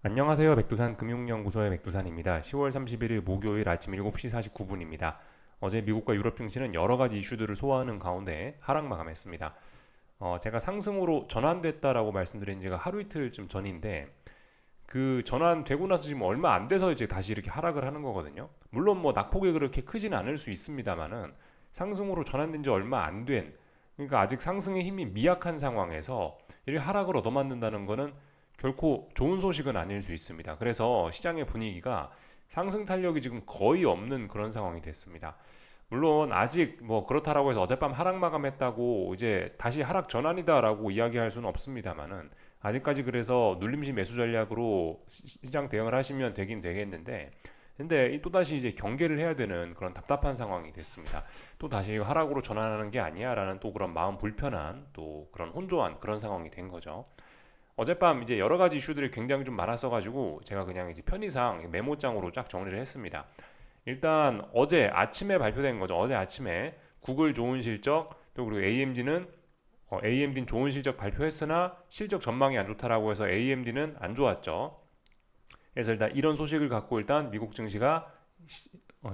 안녕하세요. 백두산 금융연구소의 백두산입니다. 10월 31일 목요일 아침 7시 49분입니다. 어제 미국과 유럽 증시는 여러 가지 이슈들을 소화하는 가운데 하락 마감했습니다. 제가 상승으로 전환됐다라고 말씀드린 지가 하루 이틀쯤 전인데 그 전환되고 나서 지금 얼마 안 돼서 이제 다시 이렇게 하락을 하는 거거든요. 물론 뭐 낙폭이 그렇게 크지는 않을 수 있습니다만은 상승으로 전환된 지 얼마 안 된, 그러니까 아직 상승의 힘이 미약한 상황에서 이렇게 하락을 얻어맞는다는 거는 결코 좋은 소식은 아닐 수 있습니다. 그래서 시장의 분위기가 상승 탄력이 지금 거의 없는 그런 상황이 됐습니다. 물론 아직 뭐 그렇다라고 해서 어젯밤 하락 마감했다고 이제 다시 하락 전환이다라고 이야기할 수는 없습니다만은 아직까지 그래서 눌림시 매수 전략으로 시장 대응을 하시면 되긴 되겠는데, 근데 또다시 이제 경계를 해야 되는 그런 답답한 상황이 됐습니다. 또 다시 하락으로 전환하는 게 아니야라는 또 그런 마음 불편한 또 그런 혼조한 그런 상황이 된 거죠. 어젯밤 이제 여러 가지 이슈들이 굉장히 좀 많았어 가지고 제가 그냥 이제 편의상 메모장으로 쫙 정리를 했습니다. 일단 어제 아침에 발표된 거죠. 어제 아침에 구글 좋은 실적, 또 그리고 AMD는 좋은 실적 발표했으나 실적 전망이 안 좋다라고 해서 AMD는 안 좋았죠. 그래서 일단 이런 소식을 갖고 일단 미국 증시가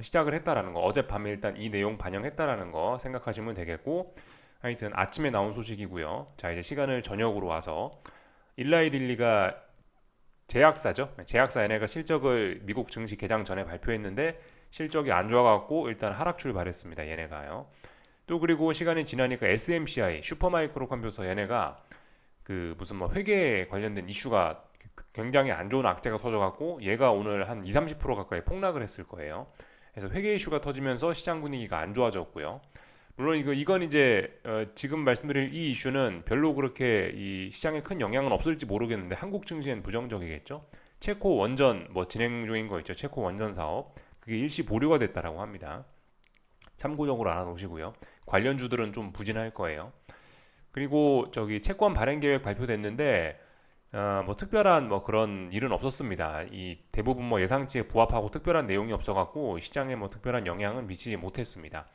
시작을 했다라는 거, 어젯밤에 일단 이 내용 반영했다라는 거 생각하시면 되겠고, 하여튼 아침에 나온 소식이고요. 자, 이제 시간을 저녁으로 와서 일라이 릴리가 제약사죠. 제약사 얘네가 실적을 미국 증시 개장 전에 발표했는데 실적이 안 좋아갖고 일단 하락 출발했습니다. 얘네가요. 또 그리고 시간이 지나니까 SMCI 슈퍼마이크로 컴퓨터 얘네가 그 무슨 뭐 회계 관련된 이슈가 굉장히 안 좋은 악재가 터져갖고 얘가 오늘 한 2, 30% 가까이 폭락을 했을 거예요. 그래서 회계 이슈가 터지면서 시장 분위기가 안 좋아졌고요. 물론 이건 이제 지금 말씀드릴 이 이슈는 별로 그렇게 이 시장에 큰 영향은 없을지 모르겠는데 한국 증시엔 부정적이겠죠. 체코 원전 뭐 진행 중인 거 있죠. 체코 원전 사업 그게 일시 보류가 됐다라고 합니다. 참고적으로 알아놓으시고요. 관련주들은 좀 부진할 거예요. 그리고 저기 채권 발행 계획 발표됐는데 뭐 특별한 뭐 그런 일은 없었습니다. 이 대부분 뭐 예상치에 부합하고 특별한 내용이 없어갖고 시장에 뭐 특별한 영향은 미치지 못했습니다.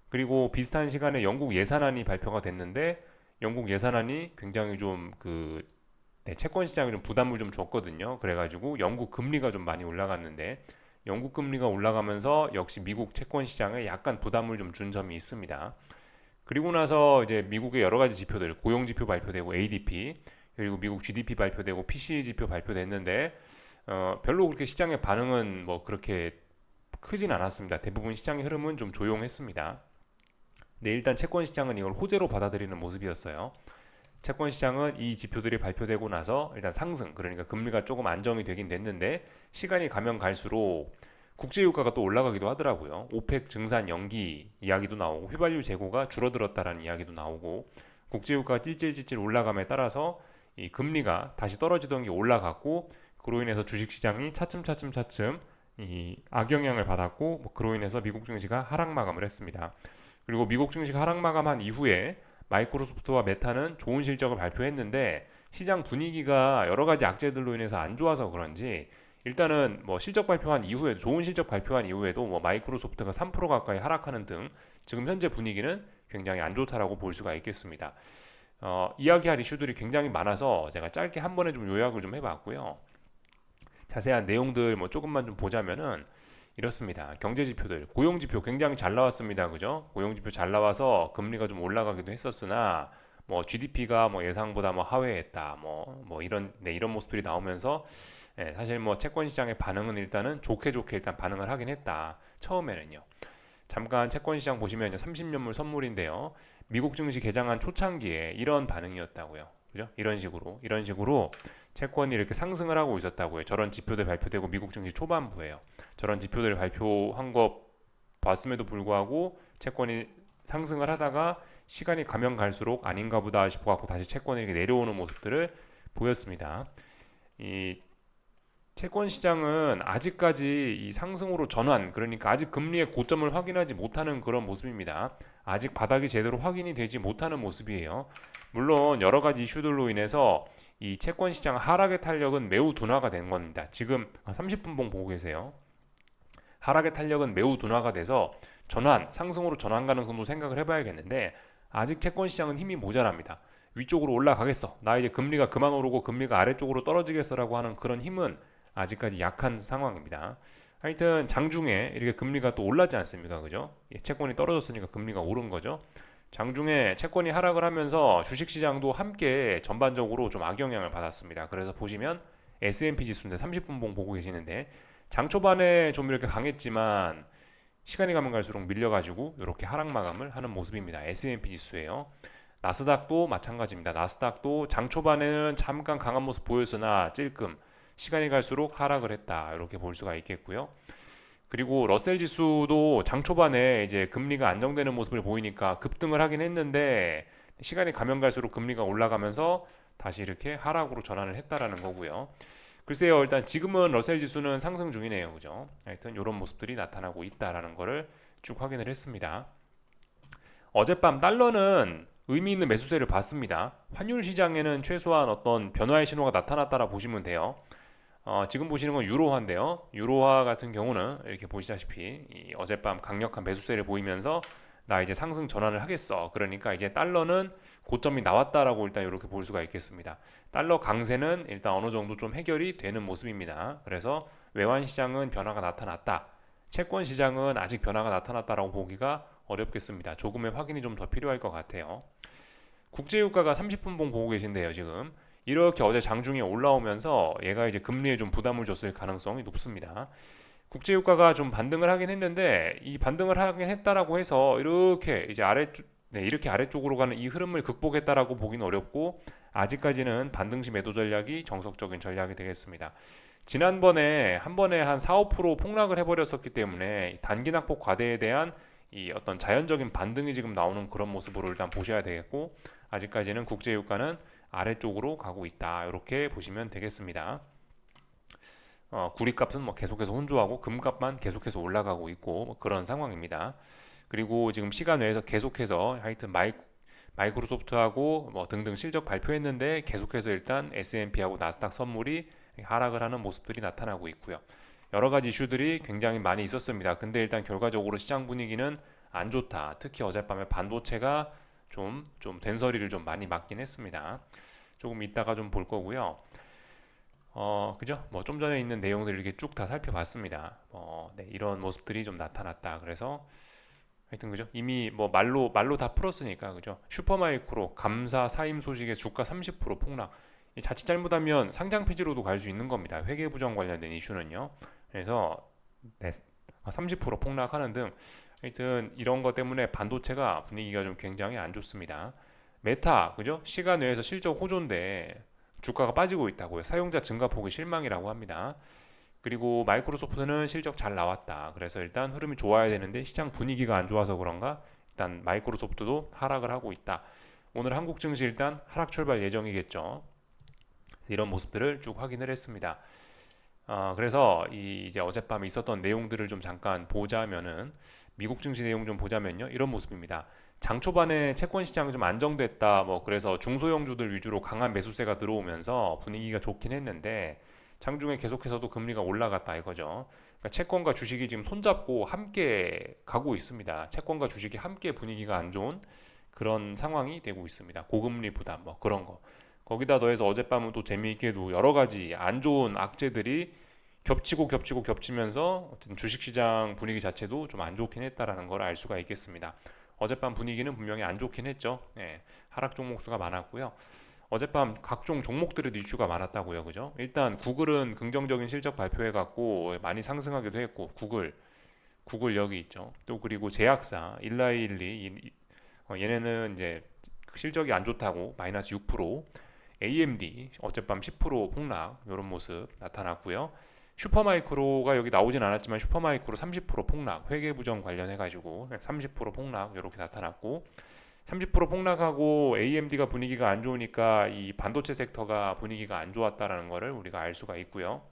그리고 비슷한 시간에 영국 예산안이 발표가 됐는데 영국 예산안이 굉장히 좀그 채권 시장에 좀 부담을 좀 줬거든요. 그래가지고 영국 금리가 좀 많이 올라갔는데 영국 금리가 올라가면서 역시 미국 채권 시장에 약간 부담을 좀 준 점이 있습니다. 그리고 나서 이제 미국의 여러 가지 지표들, 고용 지표 발표되고 ADP, 그리고 미국 GDP 발표되고 PCE 지표 발표됐는데 별로 그렇게 시장의 반응은 뭐 그렇게 크진 않았습니다. 대부분 시장의 흐름은 좀 조용했습니다. 네, 일단 채권 시장은 이걸 호재로 받아들이는 모습이었어요. 채권 시장은 이 지표들이 발표되고 나서 일단 상승, 그러니까 금리가 조금 안정이 되긴 됐는데 시간이 가면 갈수록 국제유가가 또 올라가기도 하더라고요. 오펙 증산 연기 이야기도 나오고 휘발유 재고가 줄어들었다라는 이야기도 나오고 국제유가가 찔찔찔찔 올라감에 따라서 이 금리가 다시 떨어지던 게 올라갔고 그로 인해서 주식시장이 차츰차츰 이 악영향을 받았고 뭐 그로 인해서 미국 증시가 하락 마감을 했습니다. 그리고 미국 증시가 하락 마감한 이후에 마이크로소프트와 메타는 좋은 실적을 발표했는데 시장 분위기가 여러 가지 악재들로 인해서 안 좋아서 그런지 일단은 뭐 실적 발표한 이후에 좋은 실적 발표한 이후에도 뭐 마이크로소프트가 3% 가까이 하락하는 등 지금 현재 분위기는 굉장히 안 좋다라고 볼 수가 있겠습니다. 이야기할 이슈들이 굉장히 많아서 제가 짧게 한 번에 좀 요약을 좀 해봤고요. 자세한 내용들 뭐 조금만 좀 보자면은 이렇습니다. 경제 지표들, 고용 지표 굉장히 잘 나왔습니다. 그죠? 고용 지표 잘 나와서 금리가 좀 올라가기도 했었으나 뭐 GDP가 뭐 예상보다 뭐 하회했다. 뭐 이런 모습들이 나오면서 사실 뭐 채권 시장의 반응은 일단은 좋게 일단 반응을 하긴 했다. 처음에는요. 잠깐 채권 시장 보시면 30년물 선물인데요. 미국 증시 개장한 초창기에 이런 반응이었다고요. 그죠? 이런 식으로 채권이 이렇게 상승을 하고 있었다고요. 저런 지표들 발표되고 미국 증시 초반부에요. 저런 지표들 발표한 거 봤음에도 불구하고 채권이 상승을 하다가 시간이 가면 갈수록 아닌가 보다 싶어 갖고 다시 채권이 이렇게 내려오는 모습들을 보였습니다. 이 채권 시장은 아직까지 이 상승으로 전환, 그러니까 아직 금리의 고점을 확인하지 못하는 그런 모습입니다. 아직 바닥이 제대로 확인이 되지 못하는 모습이에요. 물론 여러 가지 이슈들로 인해서 이 채권 시장 하락의 탄력은 매우 둔화가 된 겁니다. 지금 30분봉 보고 계세요. 하락의 탄력은 매우 둔화가 돼서 상승으로 전환 가능성도 생각을 해봐야겠는데 아직 채권 시장은 힘이 모자랍니다. 위쪽으로 올라가겠어, 나 이제 금리가 그만 오르고 금리가 아래쪽으로 떨어지겠어라고 하는 그런 힘은 아직까지 약한 상황입니다. 하여튼 장중에 이렇게 금리가 또 올랐지 않습니까? 그죠? 채권이 떨어졌으니까 금리가 오른 거죠. 장중에 채권이 하락을 하면서 주식시장도 함께 전반적으로 좀 악영향을 받았습니다. 그래서 보시면 S&P 지수인데 30분봉 보고 계시는데 장 초반에 좀 이렇게 강했지만 시간이 가면 갈수록 밀려가지고 이렇게 하락 마감을 하는 모습입니다. S&P 지수예요. 나스닥도 마찬가지입니다. 나스닥도 장 초반에는 잠깐 강한 모습 보였으나 찔끔 시간이 갈수록 하락을 했다, 이렇게 볼 수가 있겠고요. 그리고 러셀 지수도 장 초반에 이제 금리가 안정되는 모습을 보이니까 급등을 하긴 했는데 시간이 가면 갈수록 금리가 올라가면서 다시 이렇게 하락으로 전환을 했다라는 거고요. 글쎄요, 일단 지금은 러셀 지수는 상승 중이네요, 그죠? 하여튼 이런 모습들이 나타나고 있다라는 거를 쭉 확인을 했습니다. 어젯밤 달러는 의미 있는 매수세를 봤습니다. 환율 시장에는 최소한 어떤 변화의 신호가 나타났다라 보시면 돼요. 지금 보시는 건 유로화인데요. 유로화 같은 경우는 이렇게 보시다시피 어젯밤 강력한 매수세를 보이면서 나 이제 상승 전환을 하겠어, 그러니까 이제 달러는 고점이 나왔다라고 일단 이렇게 볼 수가 있겠습니다. 달러 강세는 일단 어느 정도 좀 해결이 되는 모습입니다. 그래서 외환 시장은 변화가 나타났다, 채권 시장은 아직 변화가 나타났다라고 보기가 어렵겠습니다. 조금의 확인이 좀 더 필요할 것 같아요. 국제유가가 30분봉 보고 계신데요, 지금 이렇게 어제 장중에 올라오면서 얘가 이제 금리에 좀 부담을 줬을 가능성이 높습니다. 국제유가가 좀 반등을 하긴 했는데 이 반등을 하긴 했다라고 해서 이렇게 이제 이렇게 아래쪽으로 가는 이 흐름을 극복했다라고 보기는 어렵고 아직까지는 반등시 매도 전략이 정석적인 전략이 되겠습니다. 지난번에 한 번에 한 4, 5% 폭락을 해버렸었기 때문에 단기 낙폭 과대에 대한 이 어떤 자연적인 반등이 지금 나오는 그런 모습으로 일단 보셔야 되겠고 아직까지는 국제유가는 아래쪽으로 가고 있다, 이렇게 보시면 되겠습니다. 구리값은 뭐 계속해서 혼조하고 금값만 계속해서 올라가고 있고 뭐 그런 상황입니다. 그리고 지금 시간 외에서 계속해서 하여튼 마이크로소프트하고 뭐 등등 실적 발표했는데 계속해서 일단 S&P하고 나스닥 선물이 하락을 하는 모습들이 나타나고 있고요. 여러 가지 이슈들이 굉장히 많이 있었습니다. 근데 일단 결과적으로 시장 분위기는 안 좋다. 특히 어젯밤에 반도체가 좀 된서리를 좀 많이 맞긴 했습니다. 조금 이따가 좀 볼 거고요. 그죠? 뭐 좀 전에 있는 내용들 이렇게 쭉 다 살펴봤습니다. 네, 이런 모습들이 좀 나타났다. 그래서 하여튼 그죠? 이미 뭐 말로 다 풀었으니까 그죠? 슈퍼마이크로 감사 사임 소식에 주가 30% 폭락. 자칫 잘못하면 상장 폐지로도 갈 수 있는 겁니다. 회계 부정 관련된 이슈는요. 그래서 네, 30% 폭락하는 등 하여튼 이런 것 때문에 반도체가 분위기가 좀 굉장히 안 좋습니다. 메타 그죠? 시간 외에서 실적 호조인데 주가가 빠지고 있다고요. 사용자 증가폭이 실망이라고 합니다. 그리고 마이크로소프트는 실적 잘 나왔다. 그래서 일단 흐름이 좋아야 되는데 시장 분위기가 안 좋아서 그런가 일단 마이크로소프트도 하락을 하고 있다. 오늘 한국 증시 일단 하락 출발 예정이겠죠. 이런 모습들을 쭉 확인을 했습니다. 그래서 이제 어젯밤에 있었던 내용들을 좀 잠깐 보자면은 미국 증시 내용 좀 보자면요, 이런 모습입니다. 장 초반에 채권 시장이 좀 안정됐다, 뭐 그래서 중소형주들 위주로 강한 매수세가 들어오면서 분위기가 좋긴 했는데 장중에 계속해서도 금리가 올라갔다 이거죠. 그러니까 채권과 주식이 지금 손잡고 함께 가고 있습니다. 채권과 주식이 함께 분위기가 안 좋은 그런 상황이 되고 있습니다. 고금리 부담 뭐 그런 거. 거기다 더해서 어젯밤은 또 재미있게도 여러 가지 안 좋은 악재들이 겹치면서 어쨌든 주식시장 분위기 자체도 좀 안 좋긴 했다라는 걸 알 수가 있겠습니다. 어젯밤 분위기는 분명히 안 좋긴 했죠. 예, 하락 종목 수가 많았고요. 어젯밤 각종 종목들에도 이슈가 많았다고요, 그죠? 일단 구글은 긍정적인 실적 발표해갖고 많이 상승하기도 했고, 구글 여기 있죠. 또 그리고 제약사 일라이일리 얘네는 이제 실적이 안 좋다고 마이너스 6%, AMD 어젯밤 10% 폭락 이런 모습 나타났고요. 슈퍼마이크로가 여기 나오진 않았지만 슈퍼마이크로 30% 폭락, 회계 부정 관련해 가지고 30% 폭락 이렇게 나타났고 30% 폭락하고 AMD가 분위기가 안 좋으니까 이 반도체 섹터가 분위기가 안 좋았다라는 것을 우리가 알 수가 있고요.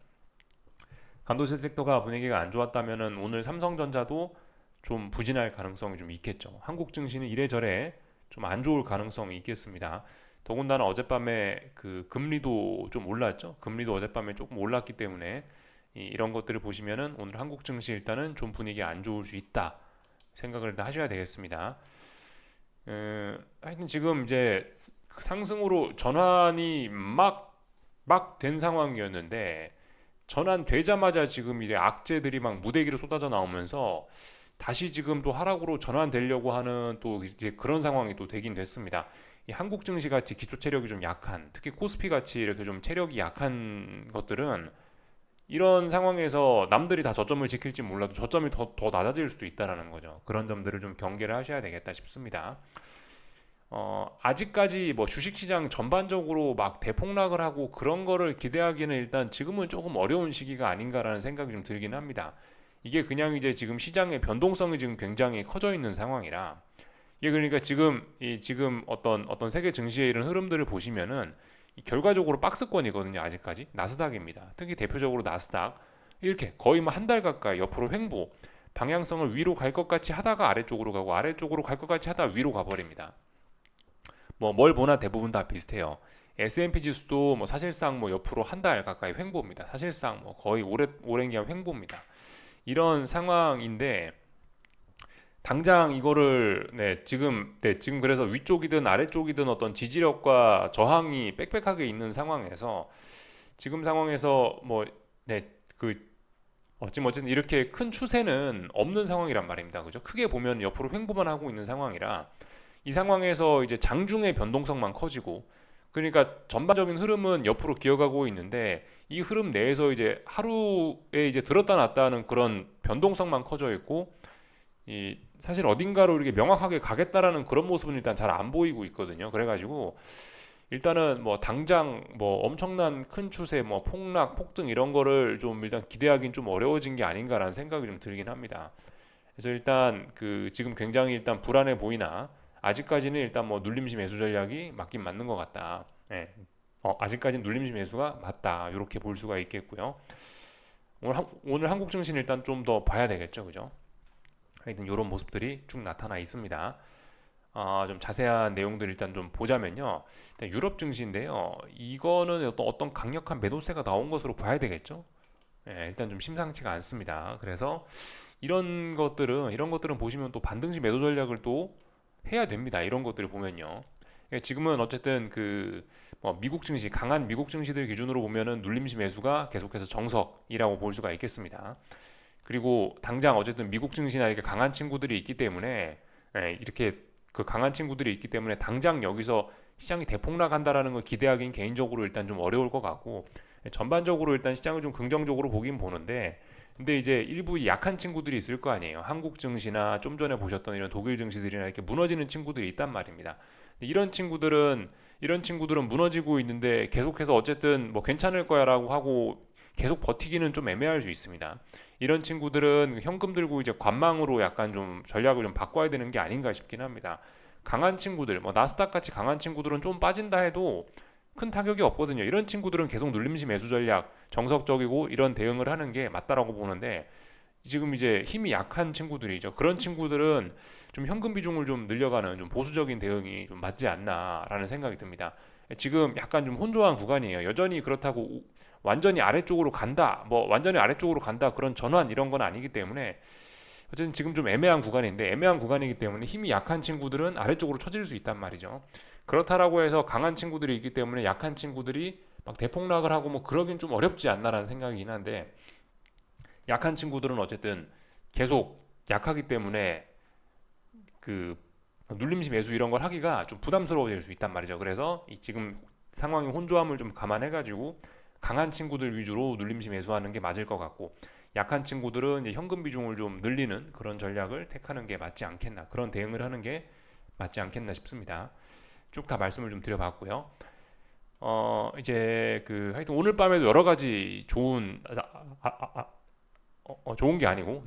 반도체 섹터가 분위기가 안 좋았다면은 오늘 삼성전자도 좀 부진할 가능성이 좀 있겠죠. 한국 증시는 이래저래 좀 안 좋을 가능성이 있겠습니다. 더군다나 어젯밤에 그 금리도 좀 올랐죠. 금리도 어젯밤에 조금 올랐기 때문에 이런 것들을 보시면은 오늘 한국 증시 일단은 좀 분위기 안 좋을 수 있다 생각을 일단 하셔야 되겠습니다. 하여튼 지금 이제 상승으로 전환이 막 된 상황이었는데 전환되자마자 지금 이제 악재들이 막 무대기로 쏟아져 나오면서 다시 지금 또 하락으로 전환되려고 하는 또 이제 그런 상황이 또 되긴 됐습니다. 이 한국 증시 같이 기초 체력이 좀 약한, 특히 코스피 같이 이렇게 좀 체력이 약한 것들은 이런 상황에서 남들이 다 저점을 지킬지 몰라도 저점이 더 낮아질 수도 있다라는 거죠. 그런 점들을 좀 경계를 하셔야 되겠다 싶습니다. 아직까지 뭐 주식시장 전반적으로 막 대폭락을 하고 그런 거를 기대하기는 일단 지금은 조금 어려운 시기가 아닌가라는 생각이 좀 들긴 합니다. 이게 그냥 이제 지금 시장의 변동성이 지금 굉장히 커져 있는 상황이라 이게 그러니까 지금 어떤 세계 증시의 이런 흐름들을 보시면은 결과적으로 박스권이거든요. 아직까지 나스닥입니다. 특히 대표적으로 나스닥 이렇게 거의 뭐 한 달 가까이 옆으로 횡보 방향성을 위로 갈 것 같이 하다가 아래쪽으로 가고 아래쪽으로 갈 것 같이 하다가 위로 가버립니다. 뭐 뭘 보나 대부분 다 비슷해요. S&P 지수도 뭐 사실상 뭐 옆으로 한 달 가까이 횡보입니다. 사실상 뭐 거의 오랜 기간 횡보입니다. 이런 상황인데 당장 이거를 지금 그래서 위쪽이든 아래쪽이든 어떤 지지력과 저항이 빽빽하게 있는 상황에서 지금 상황에서 지금 어쨌든 이렇게 큰 추세는 없는 상황이란 말입니다. 그죠? 크게 보면 옆으로 횡보만 하고 있는 상황이라 이 상황에서 이제 장중의 변동성만 커지고 그러니까 전반적인 흐름은 옆으로 기어가고 있는데 이 흐름 내에서 이제 하루에 이제 들었다 놨다 하는 그런 변동성만 커져 있고 이 사실 어딘가로 이렇게 명확하게 가겠다라는 그런 모습은 일단 잘 안 보이고 있거든요. 그래가지고 일단은 뭐 당장 뭐 엄청난 큰 추세 뭐 폭락 폭등 이런 거를 좀 일단 기대하기는 좀 어려워진 게 아닌가라는 생각이 좀 들긴 합니다. 그래서 일단 그 지금 굉장히 일단 불안해 보이나 아직까지는 일단 뭐 눌림시 매수 전략이 맞긴 맞는 것 같다. 예. 아직까지는 눌림시 매수가 맞다. 이렇게 볼 수가 있겠고요. 오늘 한국 증시는 일단 좀 더 봐야 되겠죠, 그죠? 하여튼 이런 모습들이 쭉 나타나 있습니다. 좀 자세한 내용들 일단 좀 보자면요. 일단 유럽 증시인데요. 이거는 어떤 강력한 매도세가 나온 것으로 봐야 되겠죠. 예, 일단 좀 심상치가 않습니다. 그래서 이런 것들은 보시면 또 반등시 매도 전략을 또 해야 됩니다. 이런 것들을 보면요. 예, 지금은 어쨌든 미국 증시 강한 미국 증시들 기준으로 보면은 눌림시 매수가 계속해서 정석이라고 볼 수가 있겠습니다. 그리고 당장 어쨌든 미국 증시나 이렇게 강한 친구들이 있기 때문에 이렇게 그 강한 친구들이 있기 때문에 당장 여기서 시장이 대폭락한다라는 걸 기대하기는 개인적으로 일단 좀 어려울 것 같고 전반적으로 일단 시장을 좀 긍정적으로 보긴 보는데 근데 이제 일부 약한 친구들이 있을 거 아니에요. 한국 증시나 좀 전에 보셨던 이런 독일 증시들이나 이렇게 무너지는 친구들이 있단 말입니다. 이런 친구들은 무너지고 있는데 계속해서 어쨌든 뭐 괜찮을 거야라고 하고 계속 버티기는 좀 애매할 수 있습니다. 이런 친구들은 현금 들고 이제 관망으로 약간 좀 전략을 좀 바꿔야 되는 게 아닌가 싶긴 합니다. 강한 친구들, 뭐 나스닥 같이 강한 친구들은 좀 빠진다 해도 큰 타격이 없거든요. 이런 친구들은 계속 눌림시 매수 전략, 정석적이고 이런 대응을 하는 게 맞다라고 보는데 지금 이제 힘이 약한 친구들이죠. 그런 친구들은 좀 현금 비중을 좀 늘려가는 좀 보수적인 대응이 좀 맞지 않나라는 생각이 듭니다. 지금 약간 좀 혼조한 구간이에요. 여전히 그렇다고 완전히 아래쪽으로 간다, 뭐 완전히 아래쪽으로 간다 그런 전환 이런 건 아니기 때문에 어쨌든 지금 좀 애매한 구간인데 애매한 구간이기 때문에 힘이 약한 친구들은 아래쪽으로 처질 수 있단 말이죠. 그렇다라고 해서 강한 친구들이 있기 때문에 약한 친구들이 막 대폭락을 하고 뭐 그러긴 좀 어렵지 않나라는 생각이긴 한데 약한 친구들은 어쨌든 계속 약하기 때문에 그 눌림시 매수 이런 걸 하기가 좀 부담스러워질 수 있단 말이죠. 그래서 이 지금 상황의 혼조함을 좀 감안해가지고 강한 친구들 위주로 눌림시 매수하는 게 맞을 것 같고 약한 친구들은 이제 현금 비중을 좀 늘리는 그런 전략을 택하는 게 맞지 않겠나 그런 대응을 하는 게 맞지 않겠나 싶습니다. 쭉 다 말씀을 좀 드려봤고요. 이제 하여튼 오늘 밤에도 여러 가지 좋은 게 아니고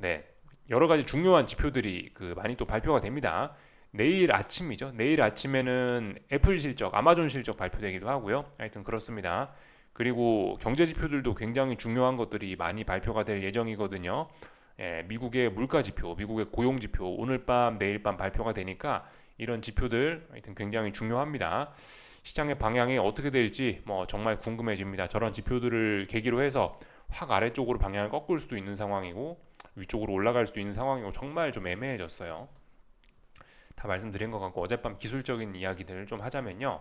여러 가지 중요한 지표들이 많이 또 발표가 됩니다. 내일 아침이죠. 내일 아침에는 애플 실적, 아마존 실적 발표되기도 하고요. 하여튼 그렇습니다. 그리고 경제 지표들도 굉장히 중요한 것들이 많이 발표가 될 예정이거든요. 예, 미국의 물가 지표, 미국의 고용 지표 오늘 밤, 내일 밤 발표가 되니까 이런 지표들 하여튼 굉장히 중요합니다. 시장의 방향이 어떻게 될지 뭐 정말 궁금해집니다. 저런 지표들을 계기로 해서 확 아래쪽으로 방향을 꺾을 수도 있는 상황이고 위쪽으로 올라갈 수도 있는 상황이고 정말 좀 애매해졌어요. 다 말씀드린 것 같고 어젯밤 기술적인 이야기들 좀 하자면요.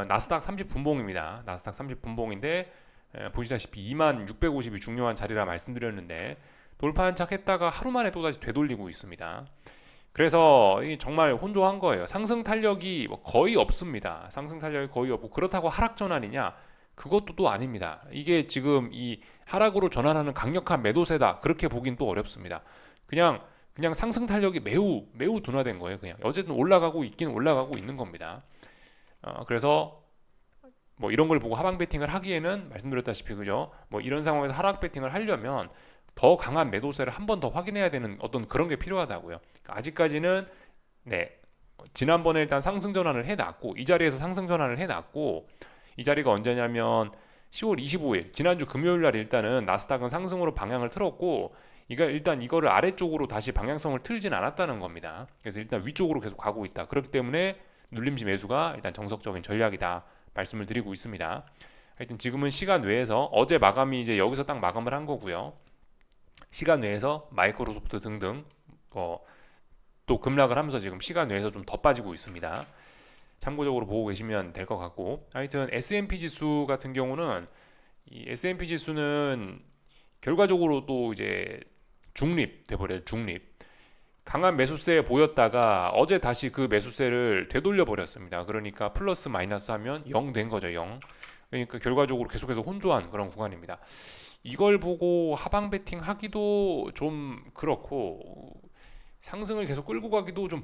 나스닥 30분봉입니다. 나스닥 30분봉인데 보시다시피 2650이 중요한 자리라 말씀드렸는데 돌파 한착 했다가 하루 만에 또다시 되돌리고 있습니다. 그래서 정말 혼조한 거예요. 상승 탄력이 뭐 거의 없습니다. 상승 탄력이 거의 없고 그렇다고 하락 전환이냐? 그것도 또 아닙니다. 이게 지금 이 하락으로 전환하는 강력한 매도세다. 그렇게 보긴 또 어렵습니다. 그냥 상승 탄력이 매우 둔화된 거예요. 그냥 어쨌든 올라가고 있긴 올라가고 있는 겁니다. 그래서 뭐 이런 걸 보고 하방 베팅을 하기에는 말씀드렸다시피 그죠? 뭐 이런 상황에서 하락 베팅을 하려면 더 강한 매도세를 한 번 더 확인해야 되는 어떤 그런 게 필요하다고요. 그러니까 아직까지는 네 지난번에 일단 상승 전환을 해놨고 이 자리에서 상승 전환을 해놨고 이 자리가 언제냐면 10월 25일 지난주 금요일 날 일단은 나스닥은 상승으로 방향을 틀었고 일단 이거를 아래쪽으로 다시 방향성을 틀진 않았다는 겁니다. 그래서 일단 위쪽으로 계속 가고 있다. 그렇기 때문에 눌림시 매수가 일단 정석적인 전략이다 말씀을 드리고 있습니다. 하여튼 지금은 시간 외에서 어제 마감이 이제 여기서 딱 마감을 한 거고요. 시간 외에서 마이크로소프트 등등 또 급락을 하면서 지금 시간 외에서 좀 더 빠지고 있습니다. 참고적으로 보고 계시면 될 것 같고 하여튼 S&P 지수 같은 경우는 이 S&P 지수는 결과적으로 또 이제 중립 돼버려요. 중립. 강한 매수세 보였다가 어제 다시 그 매수세를 되돌려 버렸습니다. 그러니까 플러스 마이너스 하면 0 된 거죠. 0. 그러니까 결과적으로 계속해서 혼조한 그런 구간입니다. 이걸 보고 하방 베팅 하기도 좀 그렇고 상승을 계속 끌고 가기도 좀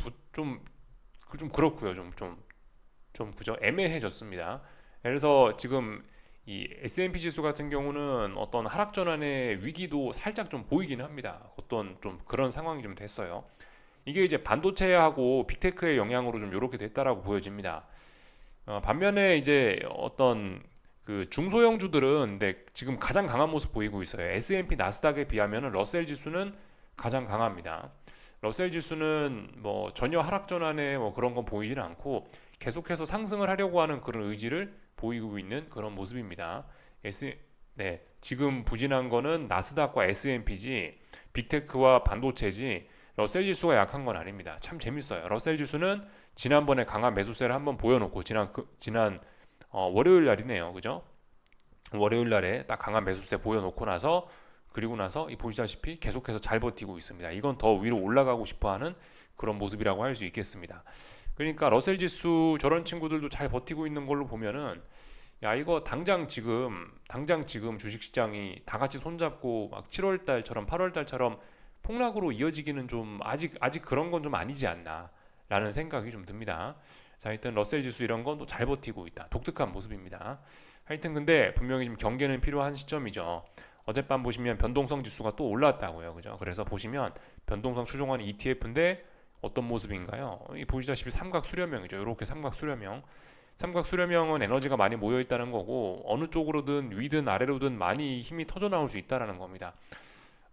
그렇고요. 좀 그죠? 애매해졌습니다. 그래서 지금 이 S&P 지수 같은 경우는 어떤 하락 전환의 위기도 살짝 좀 보이긴 합니다. 어떤 좀 그런 상황이 좀 됐어요. 이게 이제 반도체하고 빅테크의 영향으로 좀 이렇게 됐다라고 보여집니다. 반면에 이제 어떤 그 중소형주들은 근데 지금 가장 강한 모습 보이고 있어요. S&P 나스닥에 비하면 러셀 지수는 가장 강합니다. 러셀 지수는 뭐 전혀 하락 전환에 뭐 그런 건 보이지는 않고 계속해서 상승을 하려고 하는 그런 의지를 보이고 있는 그런 모습입니다. 네, 지금 부진한 거는 나스닥과 S&P지 빅테크와 반도체지 러셀 지수가 약한 건 아닙니다. 참 재밌어요. 러셀 지수는 지난번에 강한 매수세를 한번 보여놓고 지난 월요일 날이네요. 그죠? 월요일 날에 딱 강한 매수세 보여놓고 나서 그리고 나서 보시다시피 계속해서 잘 버티고 있습니다. 이건 더 위로 올라가고 싶어하는 그런 모습이라고 할 수 있겠습니다. 그러니까 러셀 지수 저런 친구들도 잘 버티고 있는 걸로 보면은 야 이거 당장 지금 주식시장이 다 같이 손잡고 막 7월 달처럼 8월 달처럼 폭락으로 이어지기는 좀 아직 그런 건 좀 아니지 않나라는 생각이 좀 듭니다. 자, 하여튼 러셀 지수 이런 건 또 잘 버티고 있다. 독특한 모습입니다. 하여튼 근데 분명히 좀 경계는 필요한 시점이죠. 어젯밤 보시면 변동성 지수가 또 올랐다고요. 그죠? 그래서 보시면 변동성 추종하는 ETF인데 어떤 모습인가요? 보시다시피 삼각 수렴형이죠. 이렇게 삼각 수렴형. 삼각 수렴형은 에너지가 많이 모여 있다는 거고 어느 쪽으로든 위든 아래로든 많이 힘이 터져 나올 수 있다라는 겁니다.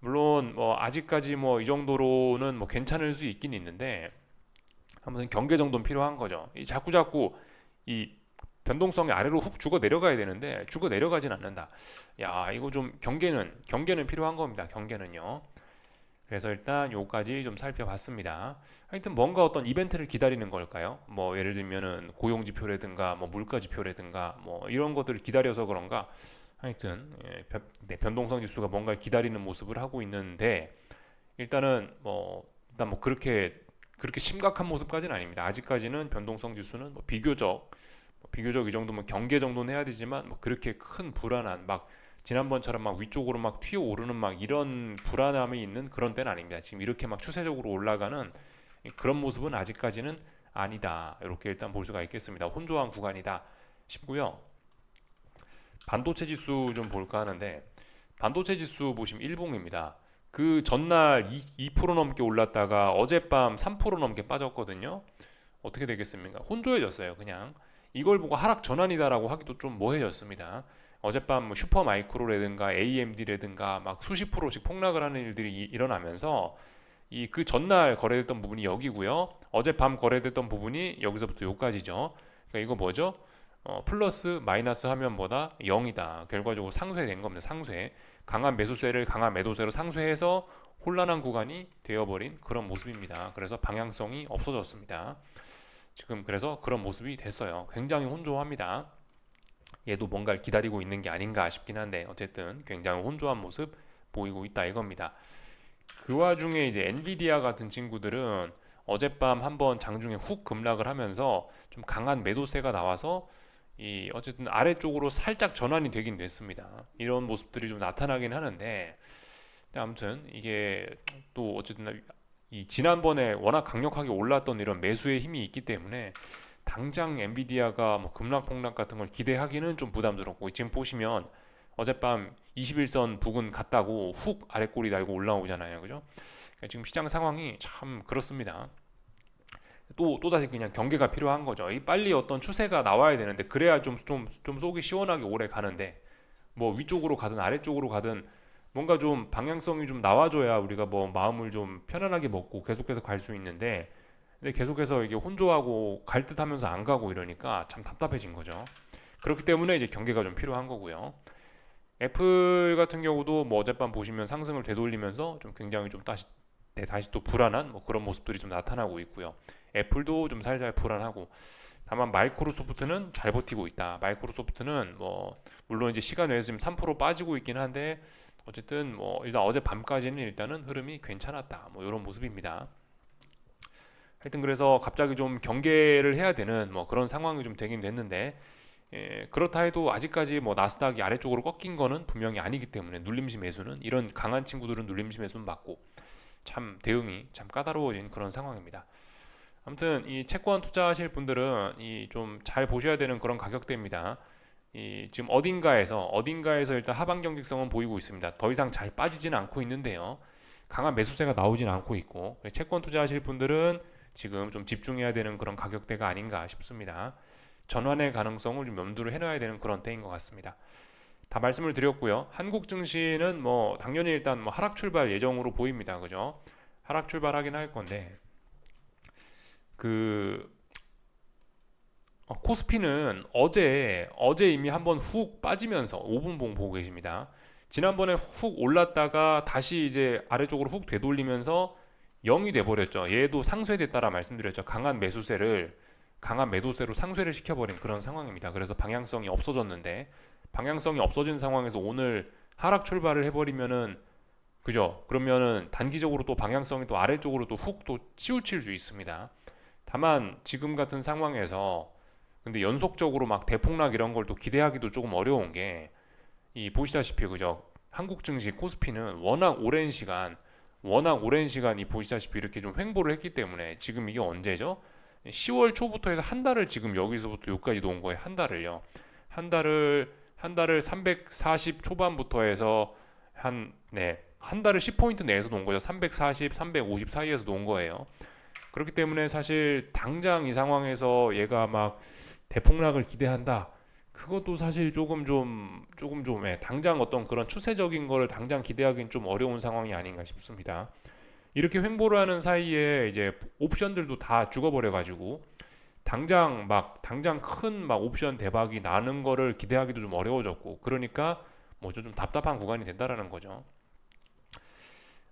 물론 뭐 아직까지 뭐 이 정도로는 뭐 괜찮을 수 있긴 있는데 아무튼 경계 정도는 필요한 거죠. 자꾸 이 변동성이 아래로 훅 죽어 내려가야 되는데 죽어 내려가진 않는다. 야 이거 좀 경계는 필요한 겁니다. 경계는요. 그래서 일단 요까지 좀 살펴봤습니다. 하여튼 뭔가 어떤 이벤트를 기다리는 걸까요? 뭐 예를 들면은 고용지표라든가 뭐 물가지표라든가 뭐 이런 것들을 기다려서 그런가? 하여튼 변동성 지수가 뭔가를 기다리는 모습을 하고 있는데 일단 뭐 그렇게 심각한 모습까지는 아닙니다. 아직까지는 변동성 지수는 뭐 비교적 이 정도면 경계 정도는 해야 되지만 뭐 그렇게 큰 불안한 막 지난번처럼 막 위쪽으로 막 튀어 오르는 막 이런 불안함이 있는 그런 때는 아닙니다. 지금 이렇게 막 추세적으로 올라가는 그런 모습은 아직까지는 아니다. 이렇게 일단 볼 수가 있겠습니다. 혼조한 구간이다 싶고요. 반도체 지수 좀 볼까 하는데 반도체 지수 보시면 일봉입니다. 그 전날 2% 넘게 올랐다가 어젯밤 3% 넘게 빠졌거든요. 어떻게 되겠습니까? 혼조해졌어요. 그냥 이걸 보고 하락 전환이다라고 하기도 좀 뭐해졌습니다. 어젯밤 뭐 슈퍼마이크로라든가 AMD라든가 막 수십 프로씩 폭락을 하는 일들이 일어나면서 그 전날 거래됐던 부분이 여기고요. 어젯밤 거래됐던 부분이 여기서부터 여기까지죠. 그러니까 이거 뭐죠? 플러스 마이너스 하면보다 0이다. 결과적으로 상쇄된 겁니다. 상쇄. 강한 매수세를 강한 매도세로 상쇄해서 혼란한 구간이 되어버린 그런 모습입니다. 그래서 방향성이 없어졌습니다. 지금 그래서 그런 모습이 됐어요. 굉장히 혼조합니다. 얘도 뭔가를 기다리고 있는 게 아닌가 싶긴 한데 어쨌든 굉장히 혼조한 모습 보이고 있다 이겁니다. 그 와중에 이제 엔비디아 같은 친구들은 어젯밤 한번 장중에 훅 급락을 하면서 좀 강한 매도세가 나와서 이 어쨌든 아래쪽으로 살짝 전환이 되긴 됐습니다. 이런 모습들이 좀 나타나긴 하는데 아무튼 이게 또 어쨌든 이 지난번에 워낙 강력하게 올랐던 이런 매수의 힘이 있기 때문에 당장 엔비디아가 뭐 급락 폭락 같은 걸 기대하기는 좀 부담스럽고 지금 보시면 어젯밤 21선 부근 갔다고 훅 아래 꼬리 달고 올라오잖아요. 그죠? 그러니까 지금 시장 상황이 참 그렇습니다. 또다시 그냥 경계가 필요한 거죠. 이 빨리 어떤 추세가 나와야 되는데 그래야 좀 속이 시원하게 오래 가는데 뭐 위쪽으로 가든 아래쪽으로 가든 뭔가 좀 방향성이 좀 나와줘야 우리가 뭐 마음을 좀 편안하게 먹고 계속해서 갈 수 있는데 근데 계속해서 이게 혼조하고 갈 듯하면서 안 가고 이러니까 참 답답해진 거죠. 그렇기 때문에 이제 경계가 좀 필요한 거고요. 애플 같은 경우도 뭐 어젯밤 보시면 상승을 되돌리면서 좀 굉장히 좀 다시 또 불안한 뭐 그런 모습들이 좀 나타나고 있고요. 애플도 좀 살살 불안하고 다만 마이크로소프트는 잘 버티고 있다. 마이크로소프트는 뭐 물론 이제 시간 외에서 지금 3% 빠지고 있긴 한데 어쨌든 뭐 일단 어제 밤까지는 일단은 흐름이 괜찮았다. 뭐 이런 모습입니다. 하여튼 그래서 갑자기 좀 경계를 해야 되는 뭐 그런 상황이 좀 되긴 됐는데 그렇다 해도 아직까지 뭐 나스닥이 아래쪽으로 꺾인 거는 분명히 아니기 때문에 눌림시 매수는 이런 강한 친구들은 눌림시 매수는 맞고 참 대응이 참 까다로워진 그런 상황입니다. 아무튼 이 채권 투자하실 분들은 이 좀 잘 보셔야 되는 그런 가격대입니다. 이 지금 어딘가에서 일단 하방 경직성은 보이고 있습니다. 더 이상 잘 빠지지는 않고 있는데요. 강한 매수세가 나오지는 않고 있고 채권 투자하실 분들은 지금 좀 집중해야 되는 그런 가격대가 아닌가 싶습니다. 전환의 가능성을 좀 염두를 해놔야 되는 그런 때인 것 같습니다. 다 말씀을 드렸고요. 한국 증시는 뭐 당연히 일단 뭐 하락 출발 예정으로 보입니다. 그죠? 하락 출발하긴 할 건데 그 코스피는 어제 이미 한번 훅 빠지면서 5분봉 보고 계십니다. 지난번에 훅 올랐다가 다시 이제 아래쪽으로 훅 되돌리면서 0이 돼버렸죠. 얘도 상쇄됐다라 말씀드렸죠. 강한 매도세로 상쇄를 시켜버린 그런 상황입니다. 그래서 방향성이 없어졌는데 방향성이 없어진 상황에서 오늘 하락 출발을 해버리면은 그죠? 그러면은 단기적으로 또 방향성이 또 아래쪽으로 또 훅 또 치우칠 수 있습니다. 다만 지금 같은 상황에서 근데 연속적으로 막 대폭락 이런 걸 또 기대하기도 조금 어려운 게 이 보시다시피 그죠? 한국 증시 코스피는 워낙 오랜 시간 이 보시다시피 이렇게 좀 횡보를 했기 때문에 지금 이게 언제죠? 10월 초부터 해서 한 달을 지금 여기서부터 여기까지 놓은 거예요. 한 달을요. 한 달을 340 초반부터 해서 한 달을 10포인트 내에서 놓은 거죠. 340, 350 사이에서 놓은 거예요. 그렇기 때문에 사실 당장 이 상황에서 얘가 막 대폭락을 기대한다. 그것도 사실 당장 어떤 그런 추세적인 거를 당장 기대하기는 좀 어려운 상황이 아닌가 싶습니다. 이렇게 횡보를 하는 사이에 이제 옵션들도 다 죽어버려 가지고 당장 큰 막 옵션 대박이 나는 거를 기대하기도 좀 어려워졌고 그러니까 뭐 좀 답답한 구간이 된다라는 거죠.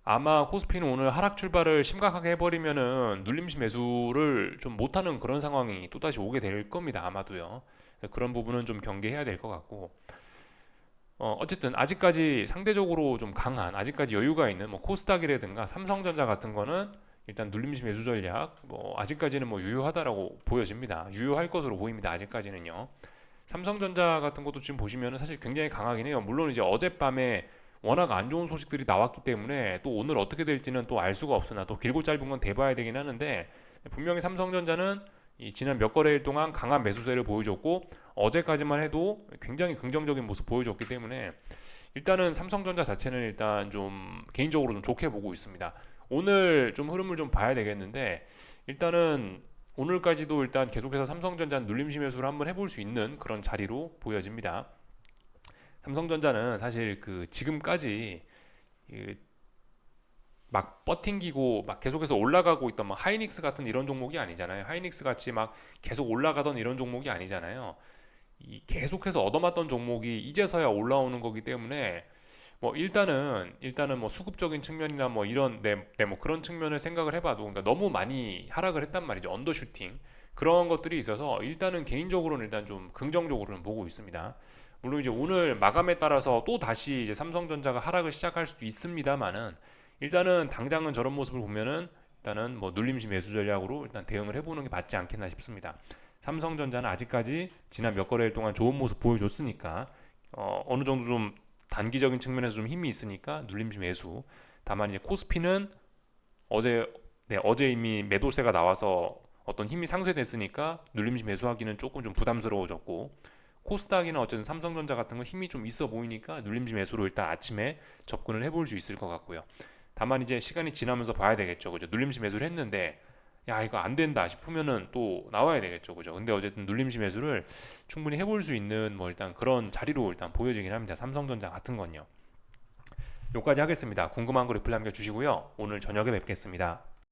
아마 코스피는 오늘 하락 출발을 심각하게 해버리면은 눌림시 매수를 좀 못하는 그런 상황이 또다시 오게 될 겁니다. 아마도요. 그런 부분은 좀 경계해야 될 것 같고 어쨌든 아직까지 상대적으로 좀 강한 아직까지 여유가 있는 뭐 코스닥이라든가 삼성전자 같은 거는 일단 눌림시 매수 전략 뭐 아직까지는 뭐 유효하다라고 보여집니다. 유효할 것으로 보입니다. 아직까지는요. 삼성전자 같은 것도 지금 보시면은 사실 굉장히 강하긴 해요. 물론 이제 어젯밤에 워낙 안 좋은 소식들이 나왔기 때문에 또 오늘 어떻게 될지는 또 알 수가 없으나 또 길고 짧은 건 대봐야 되긴 하는데 분명히 삼성전자는 이 지난 몇 거래일 동안 강한 매수세를 보여줬고 어제까지만 해도 굉장히 긍정적인 모습 보여줬기 때문에 일단은 삼성전자 자체는 일단 좀 개인적으로 좀 좋게 보고 있습니다. 오늘 좀 흐름을 좀 봐야 되겠는데 일단은 오늘까지도 일단 계속해서 삼성전자 눌림시 매수를 한번 해볼 수 있는 그런 자리로 보여집니다. 삼성전자는 사실 그 지금까지 막 버팅기고 막 계속해서 올라가고 있던 막 하이닉스 같은 이런 종목이 아니잖아요. 하이닉스 같이 막 계속 올라가던 이런 종목이 아니잖아요. 이 계속해서 얻어맞던 종목이 이제서야 올라오는 거기 때문에 뭐 일단은 뭐 수급적인 측면이나 뭐 이런 뭐 그런 측면을 생각을 해봐도 그러니까 너무 많이 하락을 했단 말이죠. 언더슈팅 그런 것들이 있어서 일단은 개인적으로는 일단 좀 긍정적으로는 보고 있습니다. 물론 이제 오늘 마감에 따라서 또 다시 이제 삼성전자가 하락을 시작할 수도 있습니다만은 일단은 당장은 저런 모습을 보면은 일단은 뭐 눌림시 매수 전략으로 일단 대응을 해보는 게 맞지 않겠나 싶습니다. 삼성전자는 아직까지 지난 몇 거래일 동안 좋은 모습 보여줬으니까 어느 정도 좀 단기적인 측면에서 좀 힘이 있으니까 눌림시 매수. 다만 이제 코스피는 어제 어제 이미 매도세가 나와서 어떤 힘이 상쇄됐으니까 눌림시 매수하기는 조금 좀 부담스러워졌고 코스닥이나 어쨌든 삼성전자 같은 거 힘이 좀 있어 보이니까 눌림시 매수로 일단 아침에 접근을 해볼 수 있을 것 같고요. 다만 이제 시간이 지나면서 봐야 되겠죠. 그죠? 눌림시 매수를 했는데 야 이거 안 된다 싶으면은 또 나와야 되겠죠. 그죠? 근데 어쨌든 눌림시 매수를 충분히 해볼 수 있는 뭐 일단 그런 자리로 일단 보여지긴 합니다. 삼성전자 같은 건요. 여기까지 하겠습니다. 궁금한 거 리플 남겨주시고요. 오늘 저녁에 뵙겠습니다.